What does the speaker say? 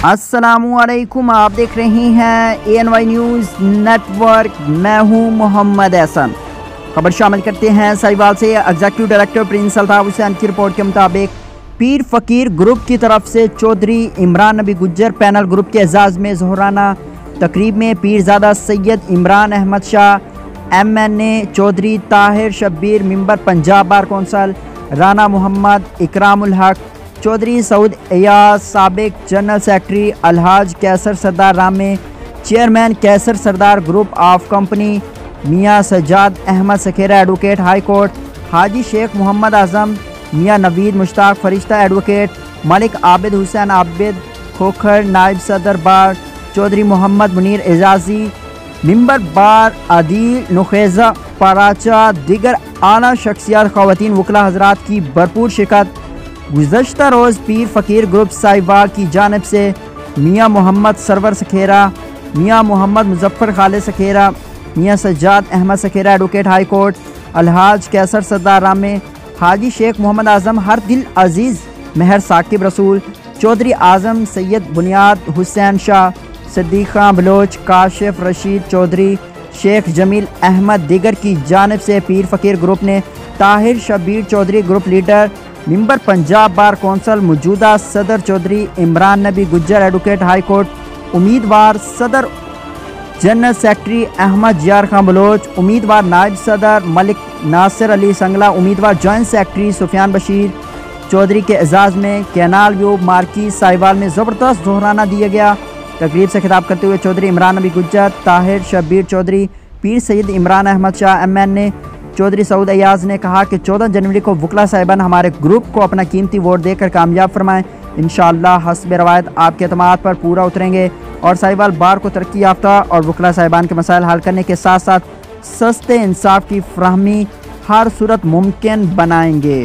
अस्सलामुअलैकुम, आप देख रहे हैं ANY न्यूज़ नेटवर्क। मैं हूं मोहम्मद एहसन। खबर शामिल करते हैं साहिवाल से। Executive director Prince Altaf Hussain की रिपोर्ट के मुताबिक पीर फ़कीर ग्रुप की तरफ से चौधरी इमरान नबी गुज्जर पैनल ग्रुप के एजाज़ में ज़ोहराना तकरीब में Peerzada Syed Imran Ahmed Shah MNA, Chaudhry Tahir Shabbir member Punjab bar council, Rana Mohammad, Ikramul Haq, Chaudhry Saud Ayaz, साबिक general secretary Alhaj Kaiser Sardar Rame, chairman Kaiser Sardar group of company, Mian Sajjad Ahmed Sakhera advocate high court, Haji Sheikh Mohammad Azam, Mian Naveed Mushtaq Farishta advocate, Malik Abid Hussain Abid Khokhar नायब सदर bar, Chaudhry Mohammad Munir Ejazi member bar Adil Nukheja Paracha, दिगर आला शख्सियात ख़वातीन वकला हजरात की भरपूर शिरकत। गुज़श्ता रोज़ पीर फ़कीर ग्रुप साहिबाग की जानिब से मियाँ मोहम्मद सरवर सखेरा, मियाँ Mohammad Muzaffar Khalid Sakhera, Mian Sajjad Ahmed Sakhera advocate high court, Alhaj Kaiser Sardar Rame, Haji Sheikh Mohammad आज़म हर दिल अजीज़ महर साकिब रसूल, चौधरी आज़म सैयद बुनियाद हुसैन शाह, सिद्दीक़ खां बलोच, काशिफ रशीद चौधरी, शेख जमील अहमद दिगर की जानिब से पीर फ़कीर ग्रुप ने Tahir Shabbir Chaudhary group leader member Punjab bar council, मौजूदा सदर चौधरी इमरान नबी गुज्जर एडवोकेट हाई कोर्ट, उम्मीदवार सदर जनरल सेक्रेटरी अहमद जियार खां बलोच, उम्मीदवार नायब सदर मलिक नासिर अली संगला, उम्मीदवार जॉइंट सेक्रेटरी सुफियान बशीर चौधरी के एजाज़ में कैनाल व्यू मार्की साहिवाल में ज़बरदस्त दोहराना दिया गया। तकरीब से खिताब करते हुए चौधरी इमरान नबी गुज्जर, ताहिर शब्बीर चौधरी, पीर सैयद इमरान अहमद शाह MNA, चौधरी सऊद एयाज ने कहा कि 14 जनवरी को वकला साहिबान हमारे ग्रुप को अपना कीमती वोट देकर कामयाब फरमाएं। इंशाअल्लाह हस्ब रवायत आपके एतमाद पर पूरा उतरेंगे और साहिवाल बार को तरक्की याफ्ता और वकला साहिबान के मसाइल हल करने के साथ साथ सस्ते इंसाफ की फ्राहमी हर सूरत मुमकिन बनाएंगे।